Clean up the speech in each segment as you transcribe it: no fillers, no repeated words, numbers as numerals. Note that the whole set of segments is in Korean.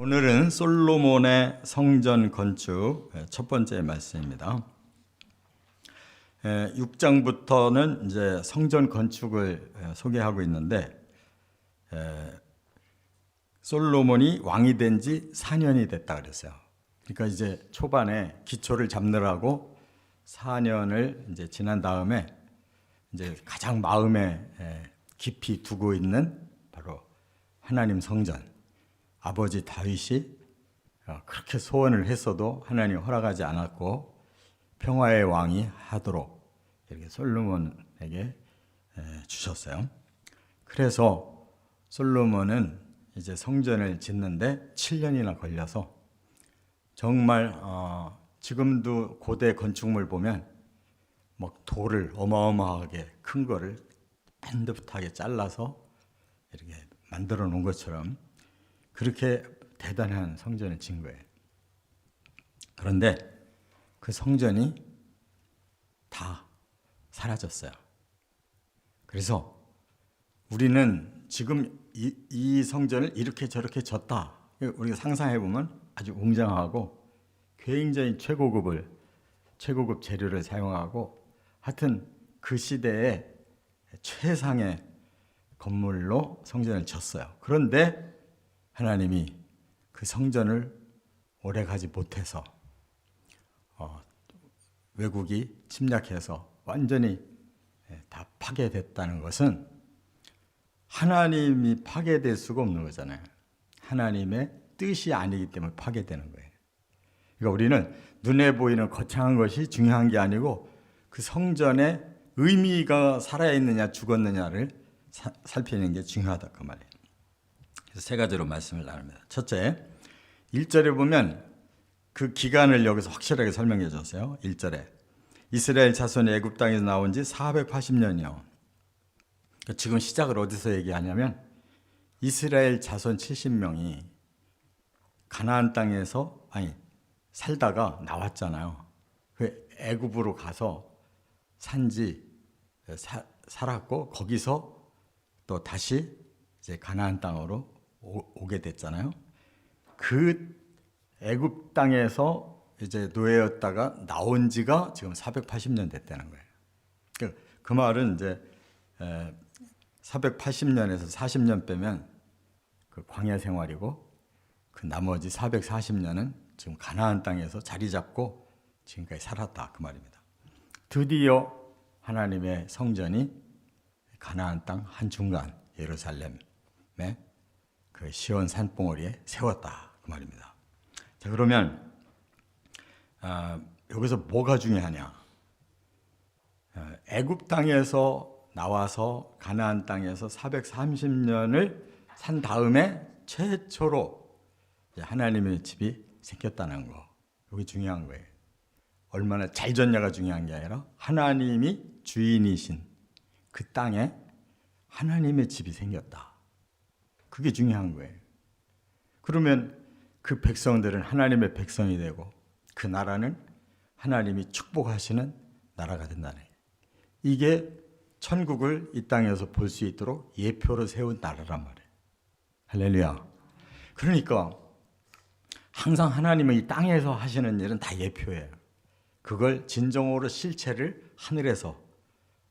오늘은 솔로몬의 성전 건축 첫 번째 말씀입니다. 6장부터는 이제 성전 건축을 소개하고 있는데 솔로몬이 왕이 된 지 4년이 됐다 그랬어요. 그러니까 이제 초반에 기초를 잡느라고 4년을 이제 지난 다음에 이제 가장 마음에 깊이 두고 있는 바로 하나님 성전. 아버지 다윗이 그렇게 소원을 했어도 하나님 허락하지 않았고 평화의 왕이 하도록 이렇게 솔로몬에게 주셨어요. 그래서 솔로몬은 이제 성전을 짓는데 7년이나 걸려서 정말 지금도 고대 건축물 보면 막 돌을 어마어마하게 큰 거를 반듯하게 잘라서 이렇게 만들어 놓은 것처럼 그렇게 대단한 성전을 지은 거예요. 그런데 그 성전이 다 사라졌어요. 그래서 우리는 지금 이 성전을 이렇게 저렇게 졌다. 우리가 상상해 보면 아주 웅장하고 굉장히 최고급 재료를 사용하고 하여튼 그 시대의 최상의 건물로 성전을 졌어요. 그런데 하나님이 그 성전을 오래 가지 못해서 외국이 침략해서 완전히 다 파괴됐다는 것은 하나님이 파괴될 수가 없는 거잖아요. 하나님의 뜻이 아니기 때문에 파괴되는 거예요. 그러니까 우리는 눈에 보이는 거창한 것이 중요한 게 아니고 그 성전의 의미가 살아있느냐 죽었느냐를 살피는 게 중요하다 그 말이에요. 그래서 세 가지로 말씀을 나눕니다. 첫째, 1절에 보면 그 기간을 여기서 확실하게 설명해 줬어요. 1절에 이스라엘 자손이 애굽 땅에서 나온 지 480년이요. 지금 시작을 어디서 얘기하냐면 이스라엘 자손 70명이 가나안 땅에서 살다가 나왔잖아요. 그 애굽으로 가서 살았고 거기서 또 다시 이제 가나안 땅으로 오게 됐잖아요. 그 애굽 땅에서 이제 노예였다가 나온 지가 지금 480년 됐다는 거예요. 그 말은 이제 480년에서 40년 빼면 그 광야 생활이고 그 나머지 440년은 지금 가나안 땅에서 자리 잡고 지금까지 살았다 그 말입니다. 드디어 하나님의 성전이 가나안 땅 한중간 예루살렘에 그 시온 산봉우리에 세웠다 그 말입니다. 자, 그러면 여기서 뭐가 중요하냐? 애굽 땅에서 나와서 가나안 땅에서 430년을 산 다음에 최초로 하나님의 집이 생겼다는 거. 이게 중요한 거예요. 얼마나 잘 졌냐가 중요한 게 아니라 하나님이 주인이신 그 땅에 하나님의 집이 생겼다. 그게 중요한 거예요. 그러면 그 백성들은 하나님의 백성이 되고 그 나라는 하나님이 축복하시는 나라가 된다는 거예요. 이게 천국을 이 땅에서 볼 수 있도록 예표로 세운 나라란 말이에요. 할렐루야. 그러니까 항상 하나님은 이 땅에서 하시는 일은 다 예표예요. 그걸 진정으로 실체를 하늘에서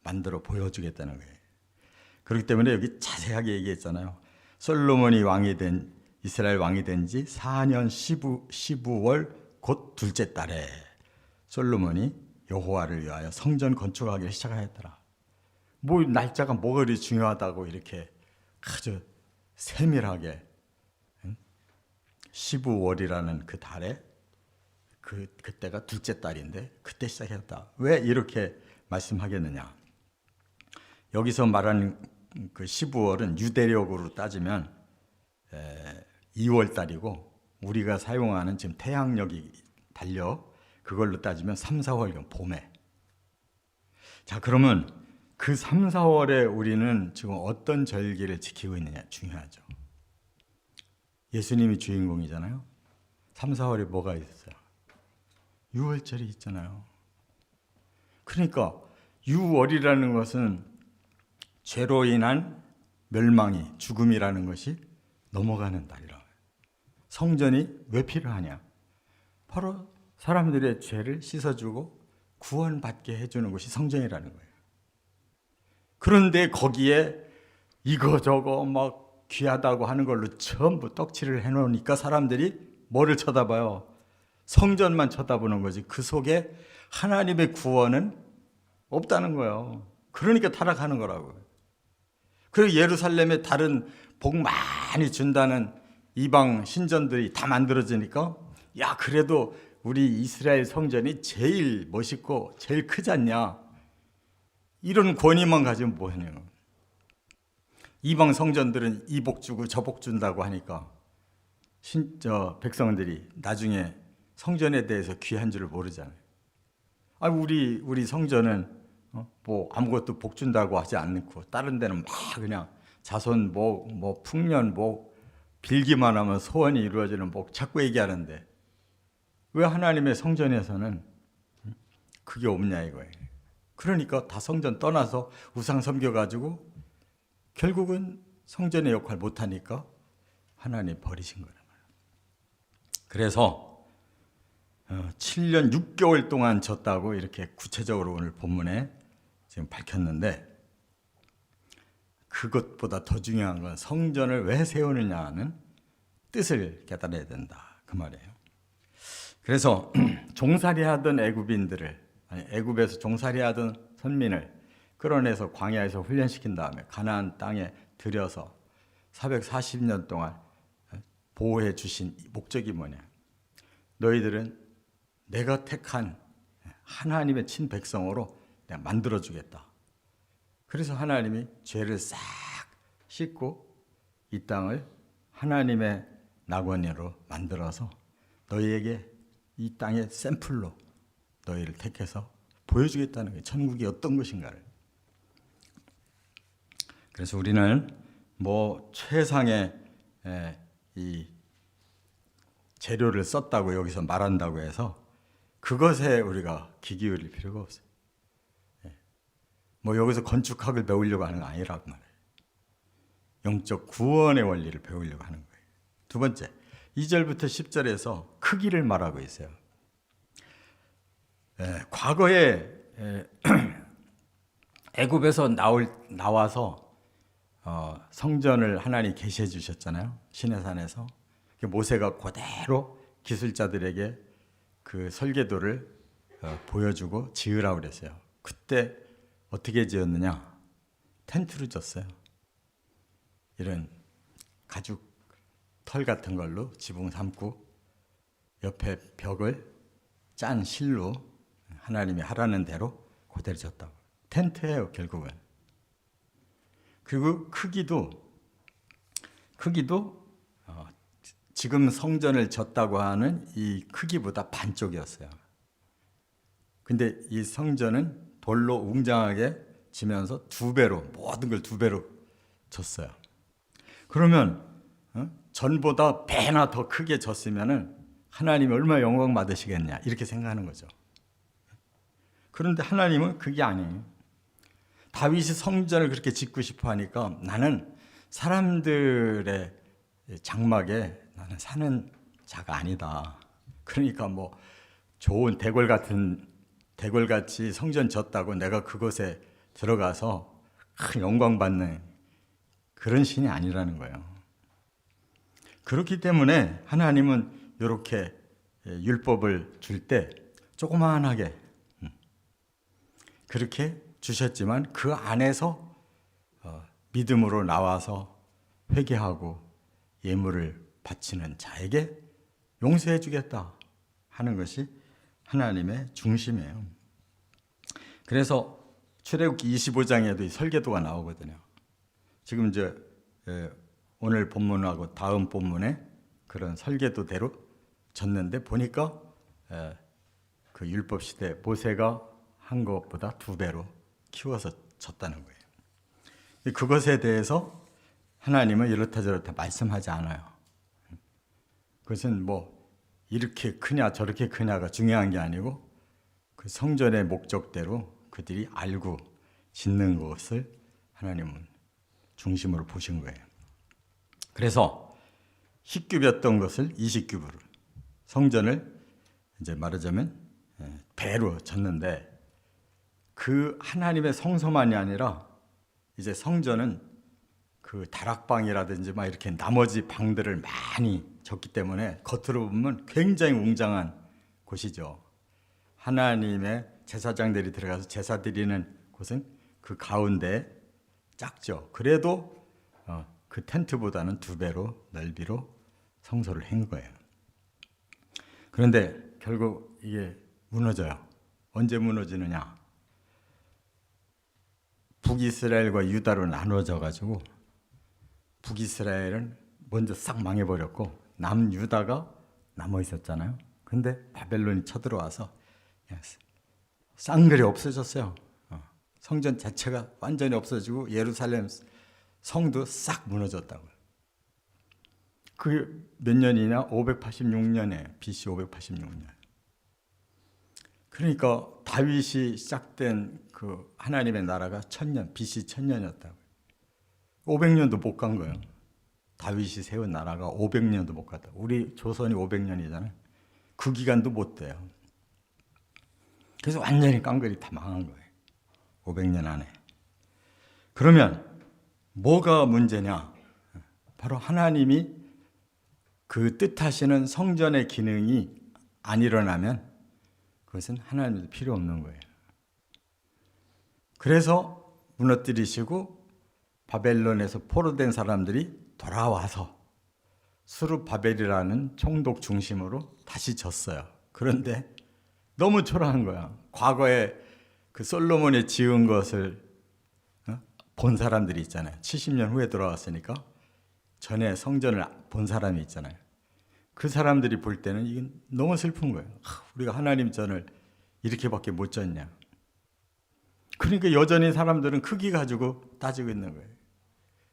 만들어 보여주겠다는 거예요. 그렇기 때문에 여기 자세하게 얘기했잖아요. 솔로몬이 이스라엘 왕이 된 지 4년 15월 곧 둘째 달에 솔로몬이 여호와를 위하여 성전 건축하기를 시작하였더라. 뭐 날짜가 뭐가 그리 중요하다고 이렇게 아주 세밀하게 15월이라는 그 달에 그때가 둘째 달인데 그때 시작했다. 왜 이렇게 말씀하겠느냐? 여기서 말하는 그 15월은 유대력으로 따지면 2월 달이고 우리가 사용하는 지금 태양력이 달력 그걸로 따지면 3, 4월경 봄에. 자, 그러면 그 3, 4월에 우리는 지금 어떤 절기를 지키고 있느냐 중요하죠. 예수님이 주인공이잖아요. 3, 4월에 뭐가 있어요? 유월절이 있잖아요. 그러니까 유월이라는 것은 죄로 인한 멸망이 죽음이라는 것이 넘어가는 달이라. 성전이 왜 필요하냐? 바로 사람들의 죄를 씻어주고 구원받게 해주는 것이 성전이라는 거예요. 그런데 거기에 이거저거 막 귀하다고 하는 걸로 전부 떡칠을 해놓으니까 사람들이 뭐를 쳐다봐요? 성전만 쳐다보는 거지. 그 속에 하나님의 구원은 없다는 거예요. 그러니까 타락하는 거라고요. 그리고 예루살렘에 다른 복 많이 준다는 이방 신전들이 다 만들어지니까 야, 그래도 우리 이스라엘 성전이 제일 멋있고 제일 크지 않냐? 이런 권위만 가지면 뭐하냐고. 이방 성전들은 이 복 주고 저 복 준다고 하니까 백성들이 나중에 성전에 대해서 귀한 줄을 모르잖아요. 우리 성전은 뭐 아무것도 복 준다고 하지 않고 다른 데는 막 그냥 자손 뭐 풍년 빌기만 하면 소원이 이루어지는 복 자꾸 얘기하는데 왜 하나님의 성전에서는 그게 없냐 이거예요. 그러니까 다 성전 떠나서 우상 섬겨가지고 결국은 성전의 역할 못하니까 하나님 버리신 거란 말이에요. 그래서 7년 6개월 동안 졌다고 이렇게 구체적으로 오늘 본문에 지금 밝혔는데 그것보다 더 중요한 건 성전을 왜 세우느냐는 뜻을 깨달아야 된다 그 말이에요. 그래서 종살이하던 애굽에서 종살이하던 선민을 끌어내서 광야에서 훈련시킨 다음에 가나안 땅에 들여서 440년 동안 보호해 주신 목적이 뭐냐? 너희들은 내가 택한 하나님의 친백성으로 내가 만들어 주겠다. 그래서 하나님이 죄를 싹 씻고 이 땅을 하나님의 낙원으로 만들어서 너희에게 이 땅의 샘플로 너희를 택해서 보여주겠다는 거예요. 천국이 어떤 것인가를. 그래서 우리는 뭐 최상의 이 재료를 썼다고 여기서 말한다고 해서 그것에 우리가 귀 기울일 필요가 없어요. 뭐 여기서 건축학을 배우려고 하는 거 아니라고 말해요. 영적 구원의 원리를 배우려고 하는 거예요. 두 번째, 2절부터 10절에서 크기를 말하고 있어요. 과거에 애굽에서 나와서 성전을 하나님 계시해 주셨잖아요. 시내산에서. 모세가 그대로 기술자들에게 그 설계도를 보여주고 지으라고 그랬어요. 그때 어떻게 지었느냐? 텐트로 졌어요. 이런 가죽 털 같은 걸로 지붕 삼고 옆에 벽을 짠 실로 하나님이 하라는 대로 그대로 졌다고. 텐트예요, 결국은. 그리고 크기도 지금 성전을 졌다고 하는 이 크기보다 반쪽이었어요. 근데 이 성전은 돌로 웅장하게 지면서 모든 걸 2배로 졌어요. 그러면 전보다 배나 더 크게 졌으면은 하나님이 얼마나 영광 받으시겠냐 이렇게 생각하는 거죠. 그런데 하나님은 그게 아니에요. 다윗이 성전을 그렇게 짓고 싶어 하니까 나는 사람들의 장막에 나는 사는 자가 아니다. 그러니까 뭐 좋은 대궐같이 성전 졌다고 내가 그곳에 들어가서 큰 영광 받는 그런 신이 아니라는 거예요. 그렇기 때문에 하나님은 이렇게 율법을 줄 때 조그만하게 그렇게 주셨지만 그 안에서 믿음으로 나와서 회개하고 예물을 바치는 자에게 용서해 주겠다 하는 것이 하나님의 중심이에요. 그래서 출애굽기 25장에도 이 설계도가 나오거든요. 지금 이제 오늘 본문하고 다음 본문에 그런 설계도대로 졌는데 보니까 그 율법 시대 모세가 한 것보다 2배로 키워서 졌다는 거예요. 그것에 대해서 하나님은 이렇다 저렇다 말씀하지 않아요. 그것은 뭐 이렇게 크냐 저렇게 크냐가 중요한 게 아니고 그 성전의 목적대로 그들이 알고 짓는 것을 하나님은 중심으로 보신 거예요. 그래서 10규비였던 것을 20규비로 성전을 이제 말하자면 배로 졌는데, 그 하나님의 성소만이 아니라 이제 성전은 그 다락방이라든지 막 이렇게 나머지 방들을 많이 졌기 때문에 겉으로 보면 굉장히 웅장한 곳이죠. 하나님의 제사장들이 들어가서 제사 드리는 곳은 그 가운데 작죠. 그래도 그 텐트보다는 2배로 넓이로 성소를 한 거예요. 그런데 결국 이게 무너져요. 언제 무너지느냐? 북이스라엘과 유다로 나눠져 가지고 북이스라엘은 먼저 싹 망해버렸고 남유다가 남아 있었잖아요. 근데 바벨론이 쳐들어와서 쌍그리 없어졌어요. 성전 자체가 완전히 없어지고 예루살렘 성도 싹 무너졌다고요. 그게 몇 년이냐? 586년에 BC 586년. 그러니까 다윗이 시작된 그 하나님의 나라가 1000년, BC 1000년이었다고요. 500년도 못 간 거예요. 다윗이 세운 나라가 500년도 못 갔다. 우리 조선이 500년이잖아요. 그 기간도 못 돼요. 그래서 완전히 깡그리 다 망한 거예요. 500년 안에. 그러면 뭐가 문제냐? 바로 하나님이 그 뜻하시는 성전의 기능이 안 일어나면 그것은 하나님도 필요 없는 거예요. 그래서 무너뜨리시고 바벨론에서 포로된 사람들이 돌아와서 수르바벨이라는 총독 중심으로 다시 졌어요. 그런데 너무 초라한 거야. 과거에 그 솔로몬이 지은 것을 본 사람들이 있잖아요. 70년 후에 돌아왔으니까 전에 성전을 본 사람이 있잖아요. 그 사람들이 볼 때는 이건 너무 슬픈 거예요. 우리가 하나님 전을 이렇게밖에 못 졌냐. 그러니까 여전히 사람들은 크기 가지고 따지고 있는 거예요.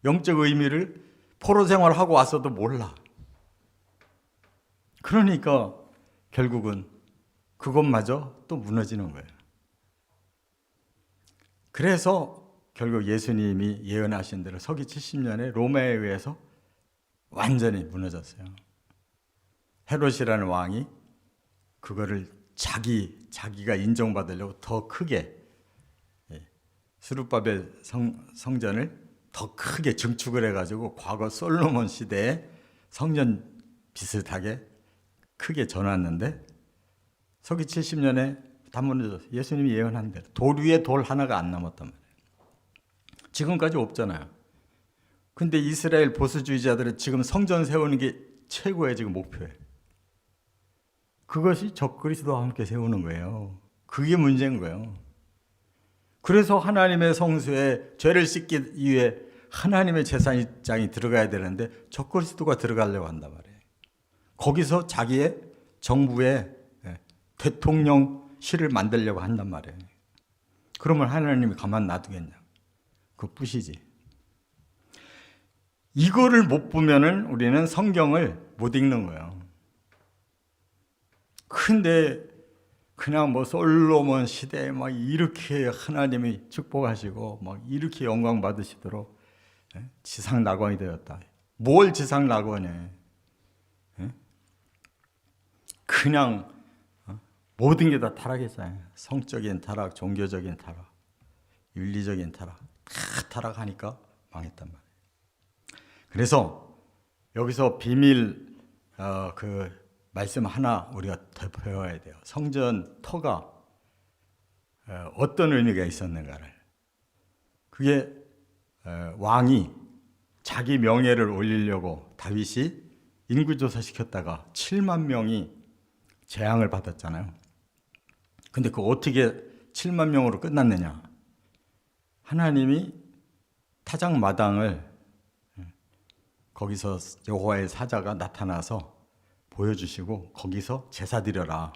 영적 의미를 포로 생활하고 왔어도 몰라. 그러니까 결국은 그것마저 또 무너지는 거예요. 그래서 결국 예수님이 예언하신 대로 서기 70년에 로마에 의해서 완전히 무너졌어요. 헤롯이라는 왕이 그거를 자기가 인정받으려고 더 크게 스룹바벨 성전을 더 크게 증축을 해가지고 과거 솔로몬 시대에 성전 비슷하게 크게 전왔는데 서기 70년에 다 무너졌어요. 예수님이 예언한 대로 돌 위에 돌 하나가 안 남았단 말이에요. 지금까지 없잖아요. 근데 이스라엘 보수주의자들은 지금 성전 세우는 게 최고의 지금 목표예요. 그것이 적그리스도와 함께 세우는 거예요. 그게 문제인 거예요. 그래서 하나님의 성소에 죄를 씻기 위해 하나님의 제사장이 들어가야 되는데 적그리스도가 들어가려고 한단 말이에요. 거기서 자기의 정부의 대통령실을 만들려고 한단 말이에요. 그러면 하나님이 가만 놔두겠냐? 그 뿌시지. 이거를 못 보면은 우리는 성경을 못 읽는 거예요. 근데 그냥 뭐 솔로몬 시대에 막 이렇게 하나님이 축복하시고 막 이렇게 영광 받으시도록 지상 낙원이 되었다. 뭘 지상 낙원에? 그냥 모든 게 다 타락했잖아요. 성적인 타락, 종교적인 타락, 윤리적인 타락, 다 타락하니까 망했단 말이에요. 그래서 여기서 비밀 그 말씀 하나 우리가 더 배워야 돼요. 성전 터가 어떤 의미가 있었는가를. 그게 왕이 자기 명예를 올리려고 다윗이 인구조사 시켰다가 7만 명이 재앙을 받았잖아요. 근데 그 어떻게 7만 명으로 끝났느냐? 하나님이 타작마당을 거기서 여호와의 사자가 나타나서 보여주시고 거기서 제사 드려라.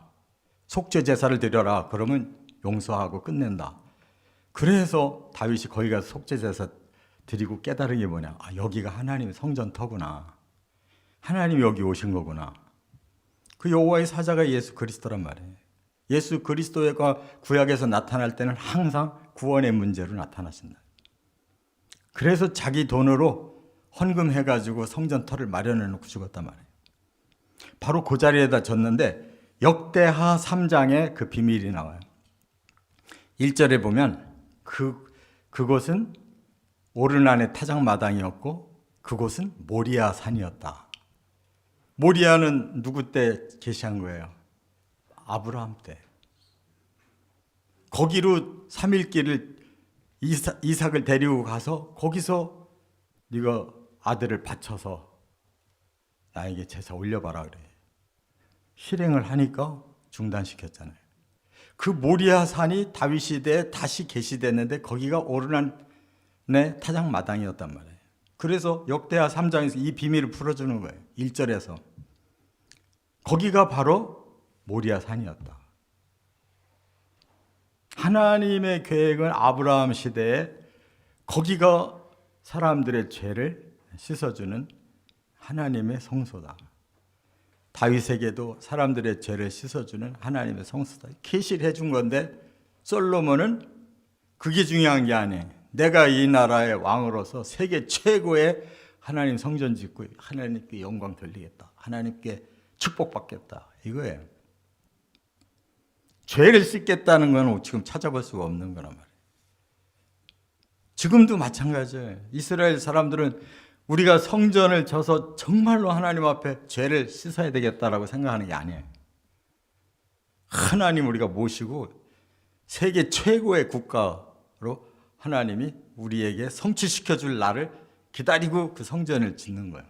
속죄 제사를 드려라. 그러면 용서하고 끝낸다. 그래서 다윗이 거기 가서 속죄 제사 드리고 깨달은 게 뭐냐? 아, 여기가 하나님의 성전터구나. 하나님이 여기 오신 거구나. 그 여호와의 사자가 예수 그리스도란 말이에요. 예수 그리스도가 구약에서 나타날 때는 항상 구원의 문제로 나타나신다. 그래서 자기 돈으로 헌금해가지고 성전터를 마련해 놓고 죽었단 말이에요. 바로 그 자리에다 졌는데 역대하 3장에 그 비밀이 나와요. 1절에 보면 그곳은 오르난의 타작마당이었고 그곳은 모리아 산이었다. 모리아는 누구 때 계시한 거예요? 아브라함 때. 거기로 3일길을 이삭을 데리고 가서 거기서 네가 아들을 바쳐서 나에게 제사 올려봐라 그래. 실행을 하니까 중단시켰잖아요. 그 모리아 산이 다윗 시대에 다시 계시됐는데 거기가 오르난의 타작마당이었단 말이에요. 그래서 역대하 3장에서 이 비밀을 풀어주는 거예요. 1절에서. 거기가 바로 모리아 산이었다. 하나님의 계획은 아브라함 시대에 거기가 사람들의 죄를 씻어주는 하나님의 성소다. 다윗에게도 사람들의 죄를 씻어주는 하나님의 성소다. 계시를 해준 건데 솔로몬은 그게 중요한 게 아니에요. 내가 이 나라의 왕으로서 세계 최고의 하나님 성전 짓고 하나님께 영광 돌리겠다. 하나님께 축복받겠다. 이거예요. 죄를 씻겠다는 건 지금 찾아볼 수가 없는 거란 말이에요. 지금도 마찬가지예요. 이스라엘 사람들은 우리가 성전을 져서 정말로 하나님 앞에 죄를 씻어야 되겠다라고 생각하는 게 아니에요. 하나님 우리가 모시고 세계 최고의 국가로 하나님이 우리에게 성취시켜 줄 날을 기다리고 그 성전을 짓는 거예요.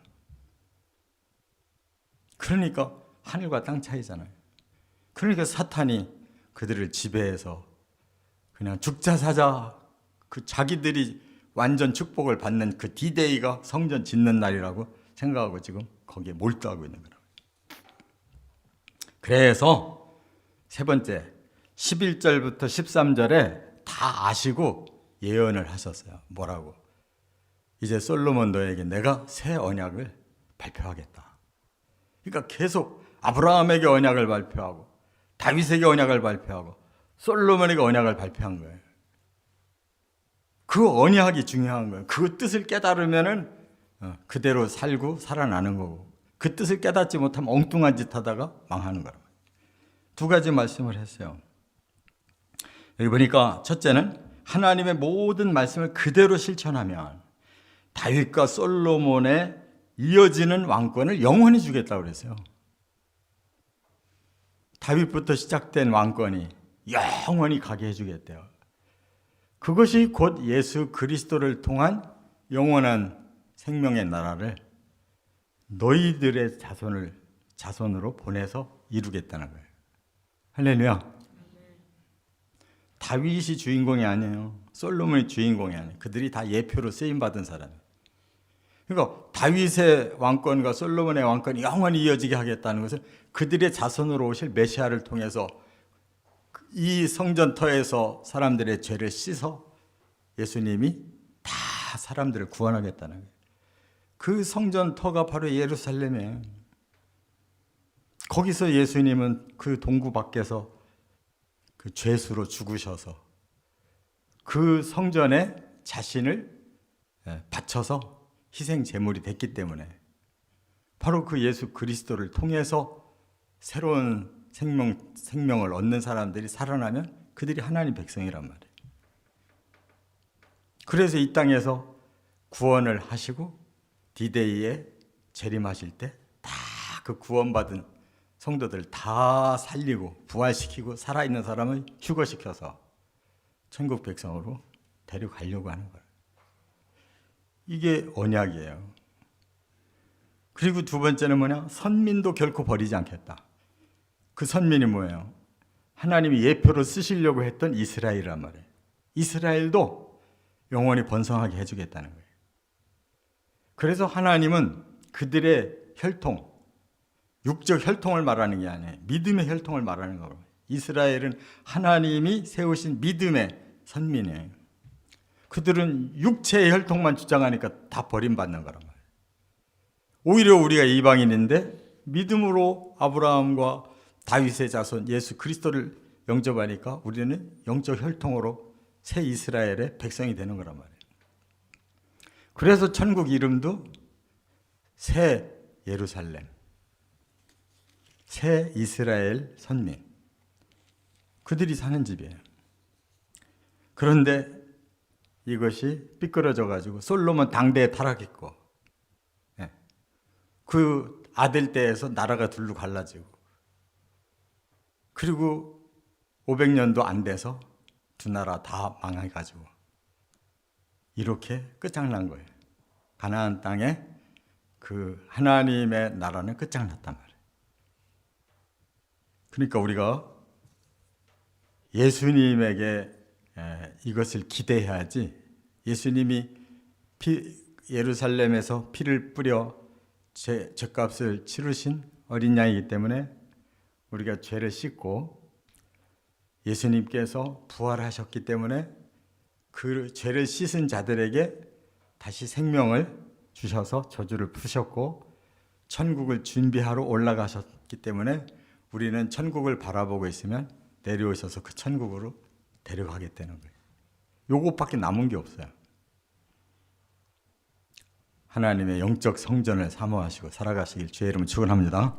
그러니까 하늘과 땅 차이잖아요. 그러니까 사탄이 그들을 지배해서 그냥 죽자 사자, 그 자기들이 완전 축복을 받는 그 디데이가 성전 짓는 날이라고 생각하고 지금 거기에 몰두하고 있는 거라고요. 그래서 세 번째 11절부터 13절에 다 아시고 예언을 하셨어요. 뭐라고? 이제 솔로몬 너에게 내가 새 언약을 발표하겠다. 그러니까 계속 아브라함에게 언약을 발표하고 다윗에게 언약을 발표하고 솔로몬에게 언약을 발표한 거예요. 그 언약이 중요한 거예요. 그 뜻을 깨달으면은 그대로 살고 살아나는 거고 그 뜻을 깨닫지 못하면 엉뚱한 짓 하다가 망하는 거라고. 두 가지 말씀을 했어요. 여기 보니까 첫째는 하나님의 모든 말씀을 그대로 실천하면 다윗과 솔로몬에 이어지는 왕권을 영원히 주겠다고 그랬어요. 다윗부터 시작된 왕권이 영원히 가게 해주겠대요. 그것이 곧 예수 그리스도를 통한 영원한 생명의 나라를 너희들의 자손으로 보내서 이루겠다는 거예요. 할렐루야. 다윗이 주인공이 아니에요. 솔로몬이 주인공이 아니에요. 그들이 다 예표로 쓰임받은 사람이에요. 그러니까 다윗의 왕권과 솔로몬의 왕권이 영원히 이어지게 하겠다는 것은 그들의 자손으로 오실 메시아를 통해서 이 성전터에서 사람들의 죄를 씻어 예수님이 다 사람들을 구원하겠다는 거예요. 그 성전터가 바로 예루살렘이에요. 거기서 예수님은 그 동구 밖에서 그 죄수로 죽으셔서 그 성전에 자신을 바쳐서 희생 제물이 됐기 때문에 바로 그 예수 그리스도를 통해서 새로운 생명을 얻는 사람들이 살아나면 그들이 하나님 백성이란 말이에요. 그래서 이 땅에서 구원을 하시고 디데이에 재림하실 때 다 그 구원받은 성도들 다 살리고 부활시키고 살아있는 사람을 휴거시켜서 천국 백성으로 데려가려고 하는 거예요. 이게 언약이에요. 그리고 두 번째는 뭐냐? 선민도 결코 버리지 않겠다. 그 선민이 뭐예요? 하나님이 예표로 쓰시려고 했던 이스라엘이란 말이에요. 이스라엘도 영원히 번성하게 해주겠다는 거예요. 그래서 하나님은 그들의 혈통, 육적 혈통을 말하는 게 아니에요. 믿음의 혈통을 말하는 거예요. 이스라엘은 하나님이 세우신 믿음의 선민이에요. 그들은 육체의 혈통만 주장하니까 다 버림받는 거란 말이에요. 오히려 우리가 이방인인데 믿음으로 아브라함과 다윗의 자손 예수 그리스도를 영접하니까 우리는 영적 혈통으로 새 이스라엘의 백성이 되는 거란 말이에요. 그래서 천국 이름도 새 예루살렘, 새 이스라엘 선민, 그들이 사는 집이에요. 그런데 이것이 삐뚤어져 가지고 솔로몬 당대에 타락했고, 그 아들 때에서 나라가 둘로 갈라지고, 그리고 500년도 안 돼서 두 나라 다 망해가지고 이렇게 끝장난 거예요. 가나안 땅에 그 하나님의 나라는 끝장났단 말이에요. 그러니까 우리가 예수님에게 이것을 기대해야지, 예수님이 예루살렘에서 피를 뿌려 죄값을 치르신 어린 양이기 때문에 우리가 죄를 씻고, 예수님께서 부활하셨기 때문에 그 죄를 씻은 자들에게 다시 생명을 주셔서 저주를 푸셨고 천국을 준비하러 올라가셨기 때문에 우리는 천국을 바라보고 있으면 내려오셔서 그 천국으로 데려가겠다는 거예요. 요것밖에 남은 게 없어요. 하나님의 영적 성전을 사모하시고 살아가시길 주의 이름으로 축원합니다.